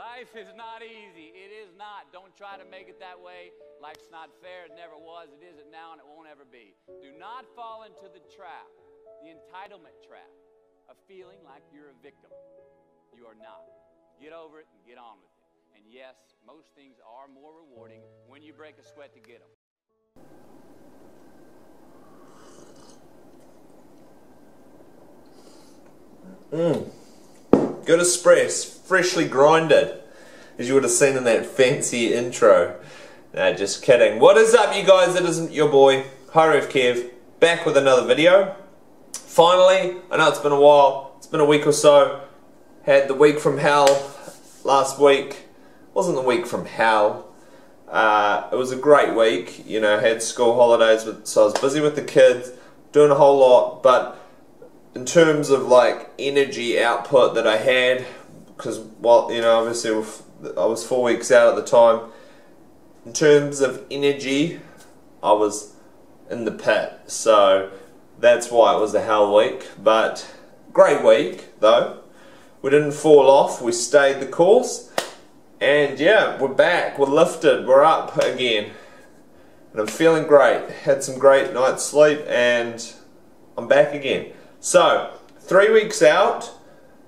Life is not easy. It is not. Don't try to make it that way. Life's not fair. It never was. It isn't now, and it won't ever be. Do not fall into the trap, the entitlement trap, of feeling like you're a victim. You are not. Get over it and get on with it. And yes, most things are more rewarding when you break a sweat to get them. Good espresso, freshly grinded, as you would have seen in that fancy intro. No, just kidding. What is up, you guys? It is your boy, Hi-Rev Kev, back with another video. Finally, I know it's been a while, it's been a week or so. Had the week from hell last week. Wasn't the week from hell. It was a great week, you know, had school holidays, so I was busy with the kids, doing a whole lot, but in terms of like energy output that I had, because, well, you know, obviously I was 4 weeks out at the time, in terms of energy, I was in the pit, so that's why it was a hell week. But great week though. We didn't fall off, we stayed the course, and yeah, we're back, we're lifted, we're up again, and I'm feeling great. Had some great night's sleep and I'm back again. So, 3 weeks out.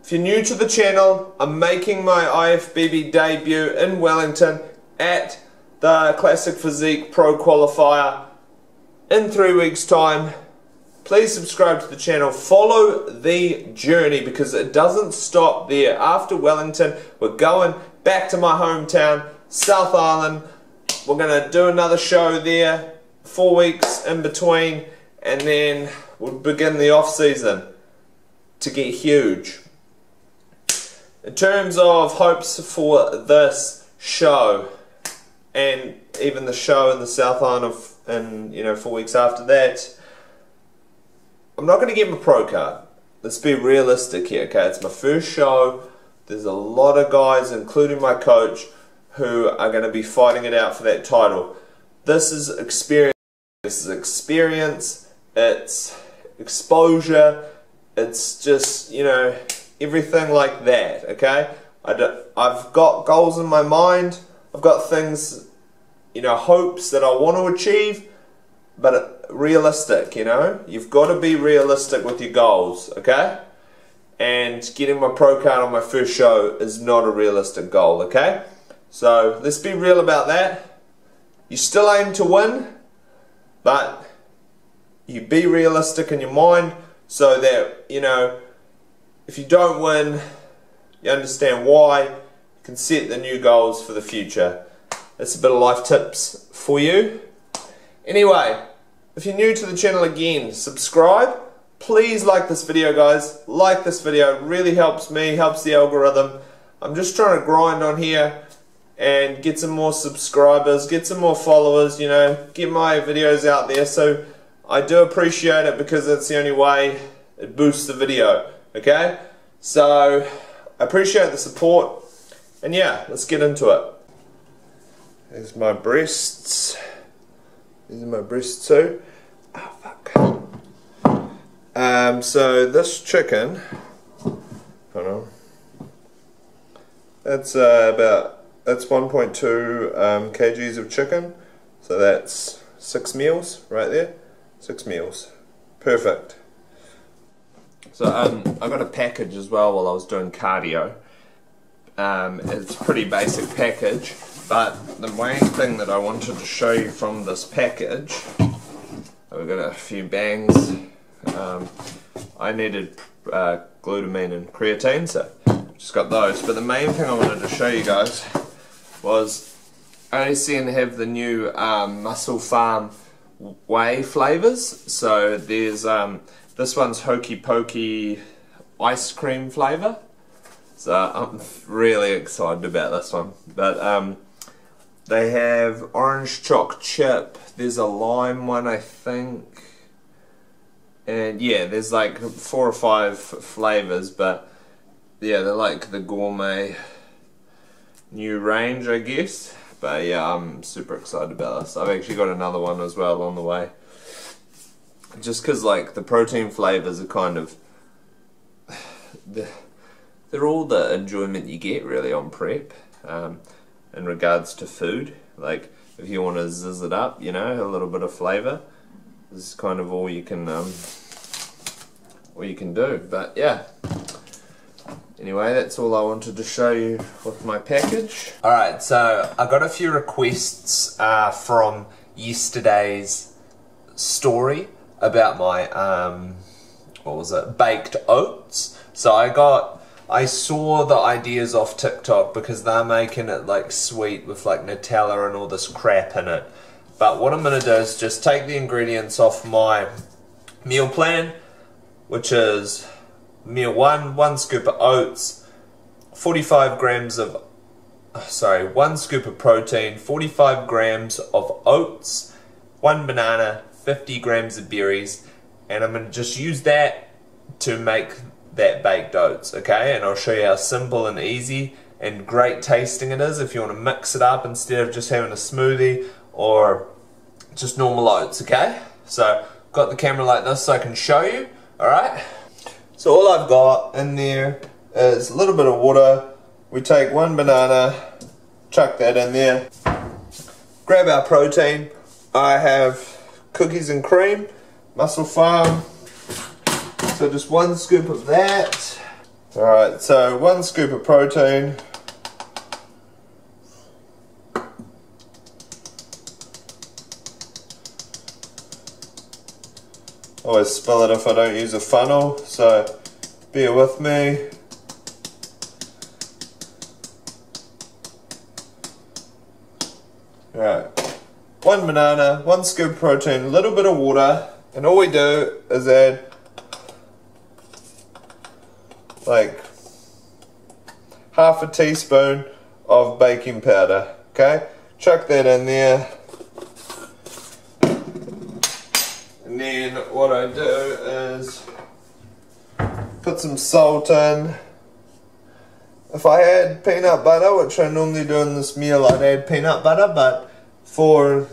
If you're new to the channel, I'm making my IFBB debut in Wellington at the Classic Physique Pro Qualifier in 3 weeks time. Please subscribe to the channel, follow the journey, because it doesn't stop there. After Wellington, we're going back to my hometown, South Island. We're going to do another show there, 4 weeks in between, and then we'll begin the off season to get huge. In terms of hopes for this show, and even the show in the South Island and you know 4 weeks after that, I'm not going to get my pro card. Let's be realistic here, okay? It's my first show. There's a lot of guys, including my coach, who are going to be fighting it out for that title. This is experience. This is experience. It's exposure. It's just, you know, everything like that, okay? I've got goals in my mind. I've got things, you know, hopes that I want to achieve, but realistic, you know? You've got to be realistic with your goals, okay? And getting my pro card on my first show is not a realistic goal, okay? So let's be real about that. You still aim to win, but you be realistic in your mind so that, you know, if you don't win, you understand why. You can set the new goals for the future. That's a bit of life tips for you. Anyway, if you're new to the channel again, subscribe. Please like this video, guys. Like this video. It really helps me, helps the algorithm. I'm just trying to grind on here and get some more subscribers, get some more followers, you know, get my videos out there. So I do appreciate it, because that's the only way it boosts the video, okay? So I appreciate the support, and yeah, let's get into it. There's my breasts. These are my breasts too. Oh fuck. So this chicken, hold on. That's that's 1.2 kgs of chicken. So that's 6 meals right there. 6 meals. Perfect. So I got a package as well while I was doing cardio. It's a pretty basic package, but the main thing that I wanted to show you from this package, we've got a few bangs. I needed glutamine and creatine, so just got those. But the main thing I wanted to show you guys was I only see and have the new Muscle Farm whey flavors. So there's this one's Hokey Pokey ice cream flavor, so I'm really excited about this one. But they have orange choc chip, there's a lime one I think, and yeah, there's like 4 or 5 flavors, but yeah, they're like the gourmet new range, I guess. But yeah, I'm super excited about this. I've actually got another one as well on the way. Just because like the protein flavors are kind of they're all the enjoyment you get really on prep, in regards to food. Like if you want to zizz it up, you know, a little bit of flavour, this is kind of all you can do. But yeah, anyway, that's all I wanted to show you with my package. Alright, so I got a few requests from yesterday's story about my baked oats. So I saw the ideas off TikTok because they're making it like sweet with like Nutella and all this crap in it. But what I'm going to do is just take the ingredients off my meal plan, which is meal 1 scoop of oats, 45 grams of, 1 scoop of protein, 45 grams of oats, 1 banana, 50 grams of berries, and I'm going to just use that to make that baked oats, okay? And I'll show you how simple and easy and great tasting it is if you want to mix it up instead of just having a smoothie or just normal oats, okay? So, got the camera like this so I can show you, alright? So all I've got in there is a little bit of water. We take 1 banana, chuck that in there. Grab our protein. I have cookies and cream, Muscle Farm. So just 1 scoop of that. Alright, so 1 scoop of protein. Always spill it if I don't use a funnel, so bear with me. Alright, 1 banana, 1 scoop of protein, a little bit of water, and all we do is add like half a teaspoon of baking powder, okay? Chuck that in there. And then what I do is put some salt in. If I had peanut butter, which I normally do in this meal, I'd add peanut butter, but for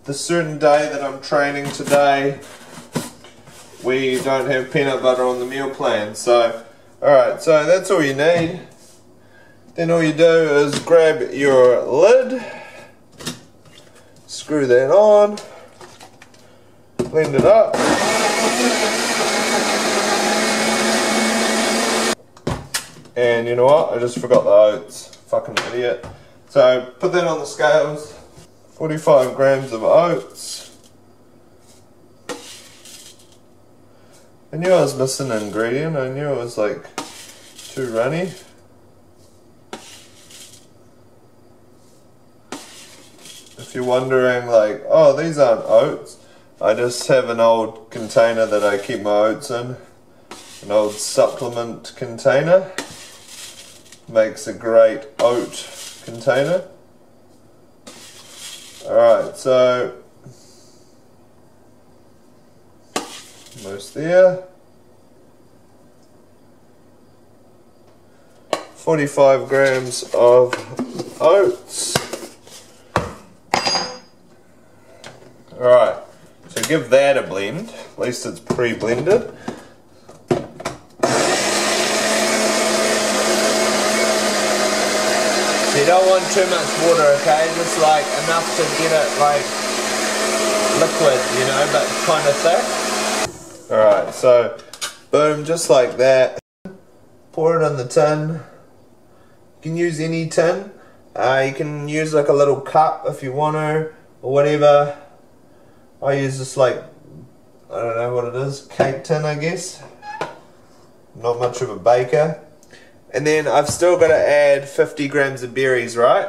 the certain day that I'm training today, we don't have peanut butter on the meal plan. So, alright, so that's all you need. Then all you do is grab your lid, screw that on, blend it up. And you know what? I just forgot the oats. Fucking idiot. So put that on the scales. 45 grams of oats. I knew I was missing an ingredient. I knew it was like too runny. If you're wondering like, oh, these aren't oats, I just have an old container that I keep my oats in. An old supplement container. Makes a great oat container. Alright, so almost there. 45 grams of oats. Alright, so give that a blend. At least it's pre-blended. You don't want too much water, okay? Just like enough to get it like liquid, you know, but kind of thick. Alright, so boom, just like that. Pour it in the tin. You can use any tin. You can use like a little cup if you want to, or whatever. I use this like, I don't know what it is, cake tin I guess. Not much of a baker. And then I've still got to add 50 grams of berries, right?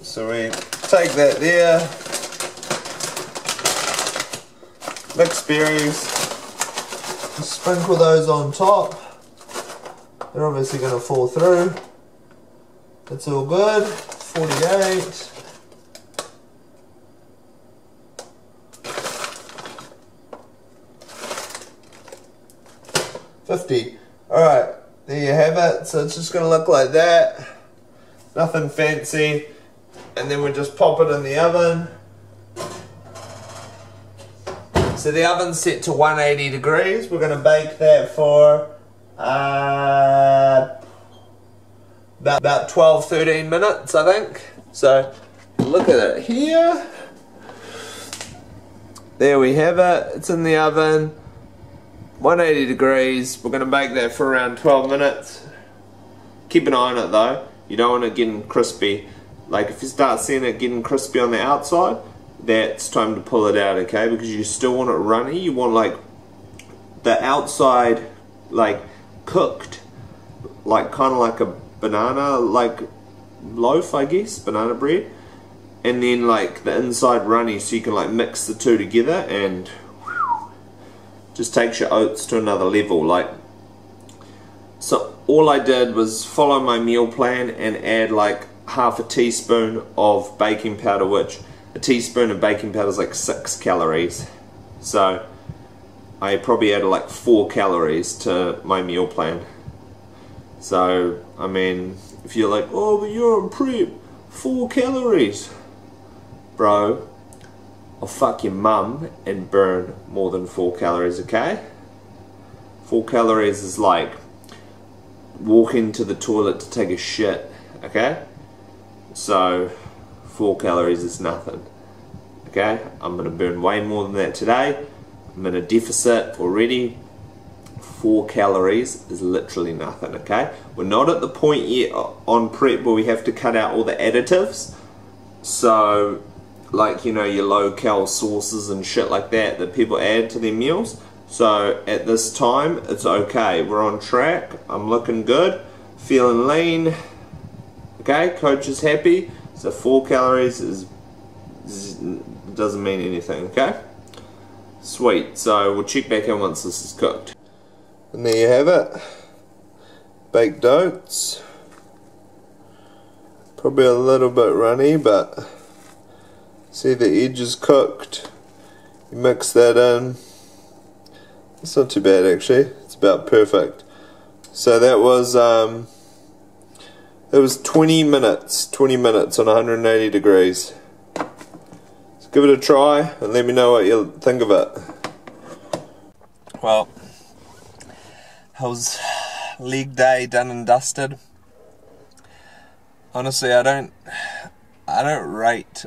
So we take that there, mix berries, sprinkle those on top. They're obviously going to fall through. That's all good. 48. Alright, there you have it. So it's just going to look like that. Nothing fancy. And then we just pop it in the oven. so the oven's set to 180 degrees. We're going to bake that for about 12-13 minutes, I think. So look at it here. There we have it. It's in the oven, 180 degrees. We're going to bake that for around 12 minutes. Keep an eye on it though. You don't want it getting crispy. Like if you start seeing it getting crispy on the outside, that's time to pull it out, okay? Because you still want it runny. You want like the outside like cooked, like kind of like a banana like loaf, I guess, banana bread, and then like the inside runny, so you can like mix the two together and just takes your oats to another level. Like, so all I did was follow my meal plan and add like half a teaspoon of baking powder, which a teaspoon of baking powder is like 6 calories. So I probably added like 4 calories to my meal plan. So I mean, if you're like, oh, but you're on prep, 4 calories, bro, I'll fuck your mum and burn more than 4 calories, okay? 4 calories is like walking to the toilet to take a shit, okay? So 4 calories is nothing, okay? I'm gonna burn way more than that today. I'm in a deficit already. 4 calories is literally nothing, okay? We're not at the point yet on prep where we have to cut out all the additives. So, like, you know, your low-cal sauces and shit like that that people add to their meals. So, at this time, it's okay. We're on track. I'm looking good. Feeling lean. Okay, coach is happy. So 4 calories doesn't mean anything, okay? Sweet. So we'll check back in once this is cooked. And there you have it. Baked oats. Probably a little bit runny, but see the edge is cooked. You mix that in. It's not too bad actually. It's about perfect. So that was it was 20 minutes on 180 degrees. So give it a try and let me know what you think of it. Well, how's leg day done and dusted? Honestly, I don't rate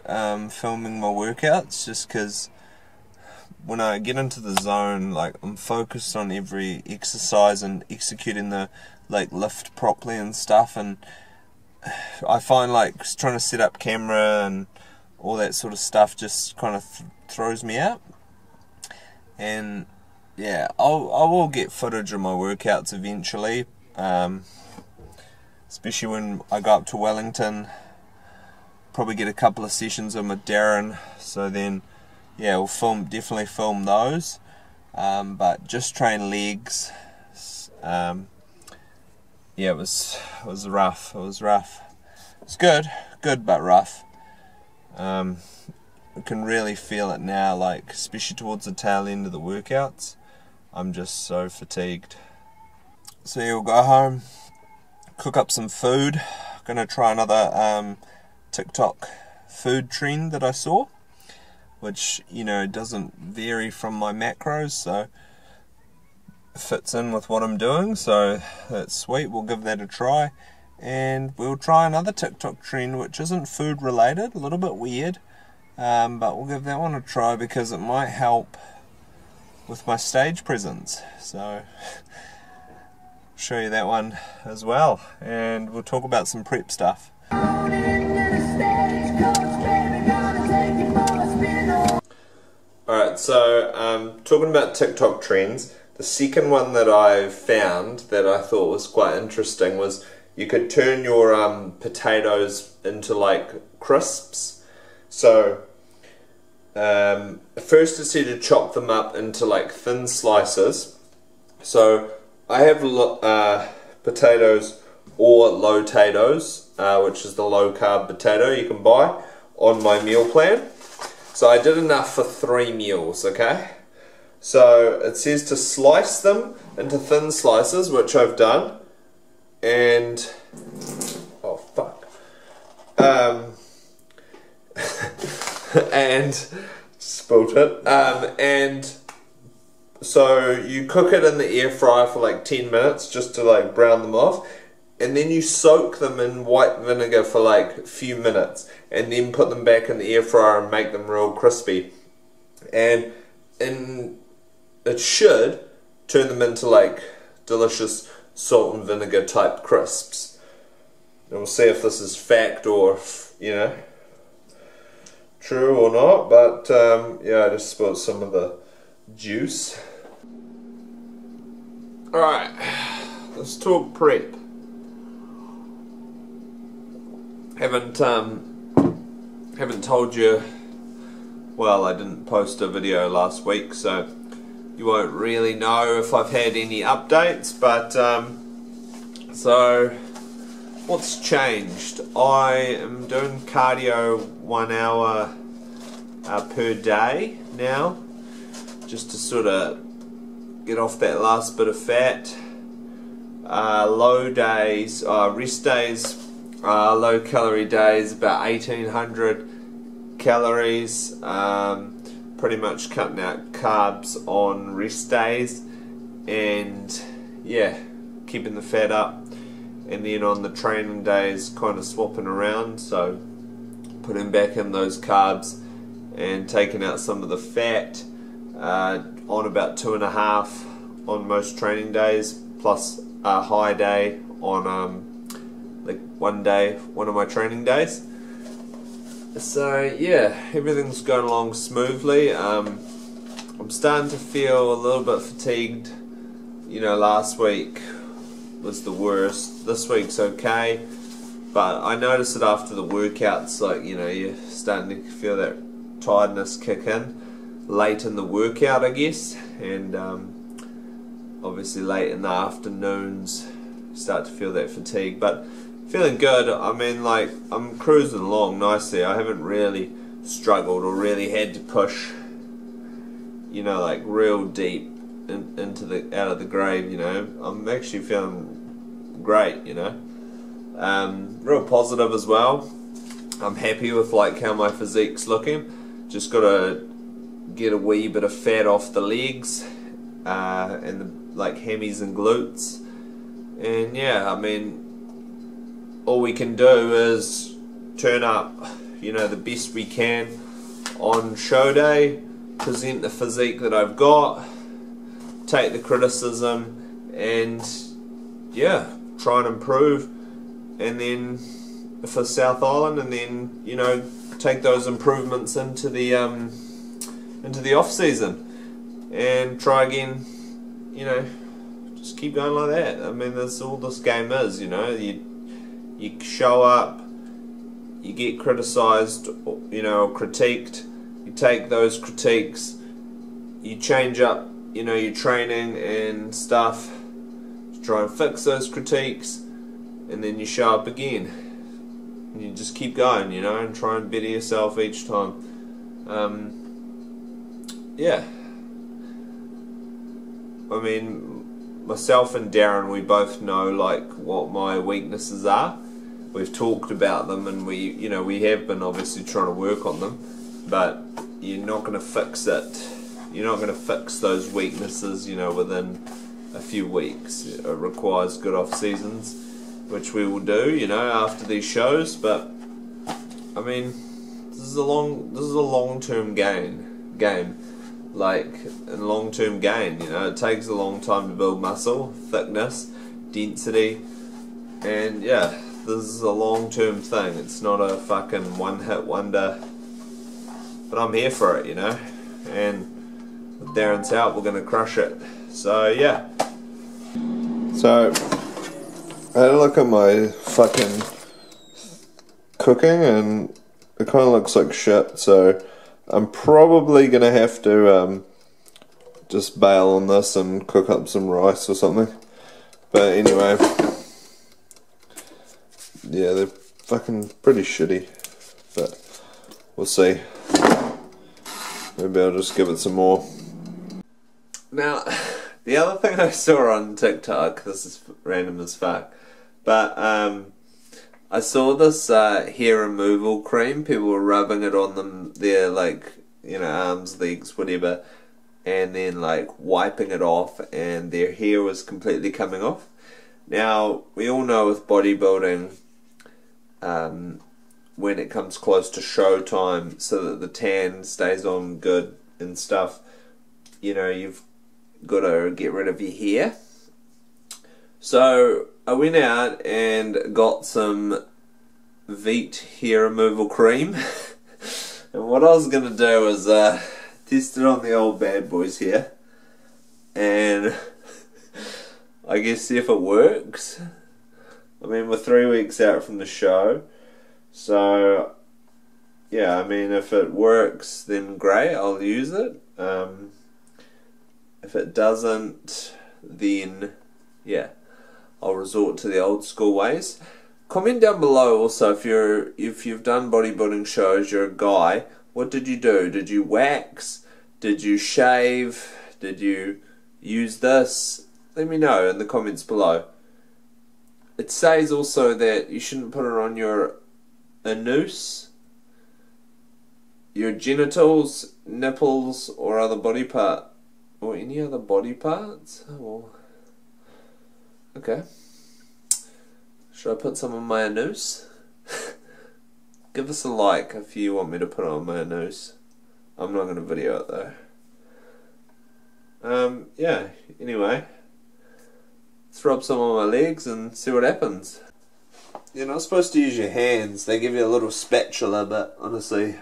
filming my workouts, just because when I get into the zone, like, I'm focused on every exercise and executing the like lift properly and stuff, and I find like trying to set up camera and all that sort of stuff just kind of throws me out. And yeah, I will get footage of my workouts eventually, especially when I go up to Wellington. Probably get a couple of sessions in with Darren, so then yeah, we'll definitely film those. But just train legs. Yeah, it was rough. It was rough. It's good but rough. I can really feel it now, like especially towards the tail end of the workouts. I'm just so fatigued. So yeah, we'll go home, cook up some food. Gonna try another TikTok food trend that I saw, which, you know, doesn't vary from my macros, so fits in with what I'm doing, so that's sweet. We'll give that a try, and we'll try another TikTok trend which isn't food related, a little bit weird, but we'll give that one a try because it might help with my stage presence. So show you that one as well, and we'll talk about some prep stuff. Alright, so talking about TikTok trends, the second one that I found that I thought was quite interesting was you could turn your potatoes into like crisps. So first it's to chop them up into like thin slices. So I have potatoes or low-tatoes, which is the low-carb potato you can buy on my meal plan. So I did enough for 3 meals, okay? So it says to slice them into thin slices, which I've done, and oh fuck, and spilt it, and So you cook it in the air fryer for like 10 minutes just to like brown them off, and then you soak them in white vinegar for like a few minutes, and then put them back in the air fryer and make them real crispy. And it should turn them into like delicious salt and vinegar type crisps. And we'll see if this is fact or, you know, true or not. But yeah, I just spilled some of the juice. Alright, let's talk prep. Haven't told you, well, I didn't post a video last week, so you won't really know if I've had any updates, but so what's changed? I am doing cardio 1 hour per day now, just to sort of get off that last bit of fat. Low days, rest days, low calorie days, about 1800 calories. Pretty much cutting out carbs on rest days, and yeah, keeping the fat up. And then on the training days, kind of swapping around, so putting back in those carbs and taking out some of the fat. On about 2.5 on most training days, plus a high day on like one of my training days. So yeah, everything's going along smoothly. I'm starting to feel a little bit fatigued. You know, last week was the worst. This week's okay, but I notice it after the workouts, like, you know, you're starting to feel that tiredness kick in late in the workout, I guess, and obviously late in the afternoons start to feel that fatigue, but feeling good. I mean, like, I'm cruising along nicely. I haven't really struggled or really had to push, you know, like real deep into the out of the grave, you know. I'm actually feeling great, you know. Real positive as well. I'm happy with like how my physique's looking. Just gotta get a wee bit of fat off the legs and the like hammies and glutes, and yeah, I mean, all we can do is turn up, you know, the best we can on show day, present the physique that I've got, take the criticism, and yeah, try and improve, and then for South Island, and then, you know, take those improvements into the off season and try again, you know, just keep going like that. I mean, that's all this game is, you know. You show up, you get criticised, you know, or critiqued, you take those critiques, you change up, you know, your training and stuff to try and fix those critiques, and then you show up again, and you just keep going, you know, and try and better yourself each time. Yeah, I mean, myself and Darren, we both know like what my weaknesses are. We've talked about them, and we, you know, we have been obviously trying to work on them, but you're not going to fix it. You're not going to fix those weaknesses, you know, within a few weeks. It requires good off seasons, which we will do, you know, after these shows. But I mean, this is a long-term game. Like a long-term gain, you know. It takes a long time to build muscle, thickness, density, and yeah, this is a long-term thing. It's not a fucking one-hit wonder. But I'm here for it, you know. And with Darren's help, we're gonna crush it. So yeah. So I had a look at my fucking cooking, and it kind of looks like shit. So I'm probably gonna have to just bail on this and cook up some rice or something. But anyway, yeah, they're fucking pretty shitty, but we'll see. Maybe I'll just give it some more. Now, the other thing I saw on TikTok, this is random as fuck, but I saw this hair removal cream. People were rubbing it on them, their, like, you know, arms, legs, whatever, and then like wiping it off, and their hair was completely coming off. Now we all know with bodybuilding, when it comes close to show time, so that the tan stays on good and stuff, you know, you've got to get rid of your hair. So I went out and got some Veet hair removal cream. And what I was going to do was test it on the old bad boys here, and I guess see if it works. I mean, we're 3 weeks out from the show, so yeah, I mean, if it works then great, I'll use it. If it doesn't, then yeah, I'll resort to the old school ways. Comment down below also if you've done bodybuilding shows, you're a guy, what did you do? Did you wax? Did you shave? Did you use this? Let me know in the comments below. It says also that you shouldn't put it on your anus, your genitals, nipples, or other body part, or any other body parts. Oh, okay. Should I put some on my anus? Give us a like if you want me to put it on my anus. I'm not going to video it though. Yeah, anyway. Let's rub some on my legs and see what happens. You're not supposed to use your hands. They give you a little spatula, but honestly,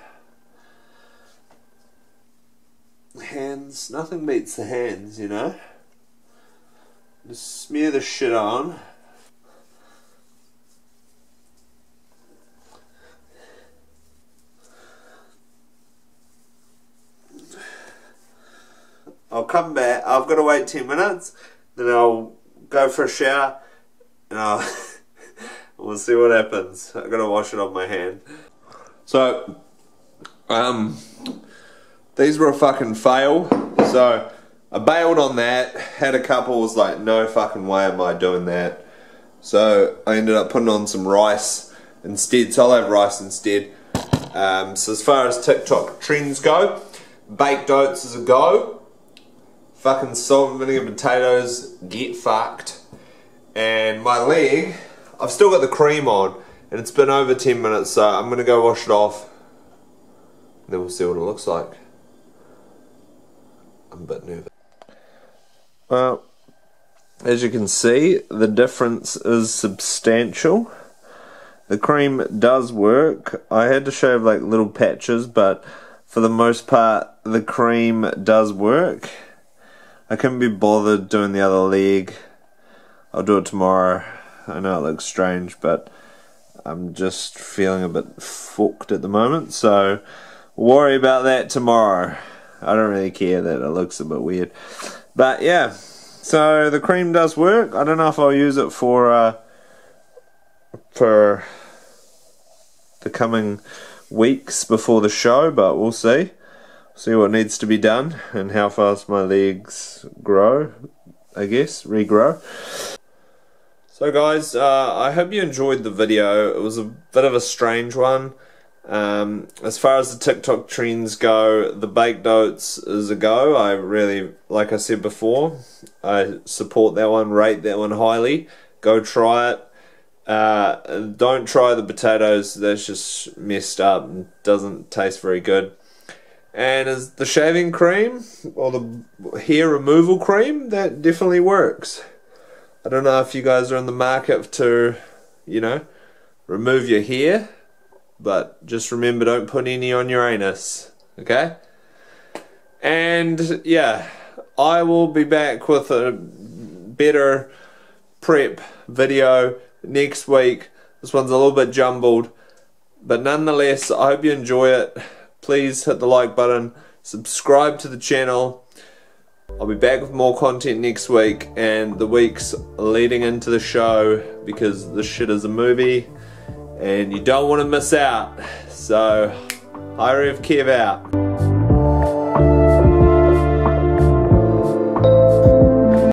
hands, nothing beats the hands, you know. Just smear the shit on. I'll come back. I've got to wait 10 minutes, then I'll go for a shower, and we'll see what happens. I've got to wash it off my hand. So, these were a fucking fail. So, I bailed on that. Had a couple, was like, no fucking way am I doing that. So, I ended up putting on some rice instead. So, I'll have rice instead. So, as far as TikTok trends go, baked oats is a go. Fucking salt and vinegar potatoes, get fucked. And my leg, I've still got the cream on, and it's been over 10 minutes, so I'm gonna go wash it off. Then we'll see what it looks like. I'm a bit nervous. Well, as you can see, the difference is substantial. The cream does work. I had to shave like little patches, but for the most part, the cream does work. I couldn't be bothered doing the other leg. I'll do it tomorrow. I know it looks strange, but I'm just feeling a bit fucked at the moment, so worry about that tomorrow. I don't really care that it looks a bit weird. But yeah, so the cream does work. I don't know if I'll use it for the coming weeks before the show, but we'll see. See what needs to be done and how fast my legs grow, I guess, regrow. So guys, I hope you enjoyed the video. It was a bit of a strange one. As far as the TikTok trends go, the baked oats is a go. I really, like I said before, I support that one, rate that one highly. Go try it. Don't try the potatoes, that's just messed up and doesn't taste very good. And as the shaving cream, or the hair removal cream, that definitely works. I don't know if you guys are in the market to, you know, remove your hair, but just remember, don't put any on your anus, okay? And yeah, I will be back with a better prep video next week. This one's a little bit jumbled, but nonetheless, I hope you enjoy it. Please hit the like button, subscribe to the channel. I'll be back with more content next week and the weeks leading into the show, because this shit is a movie and you don't want to miss out. So, IFBB Kev out.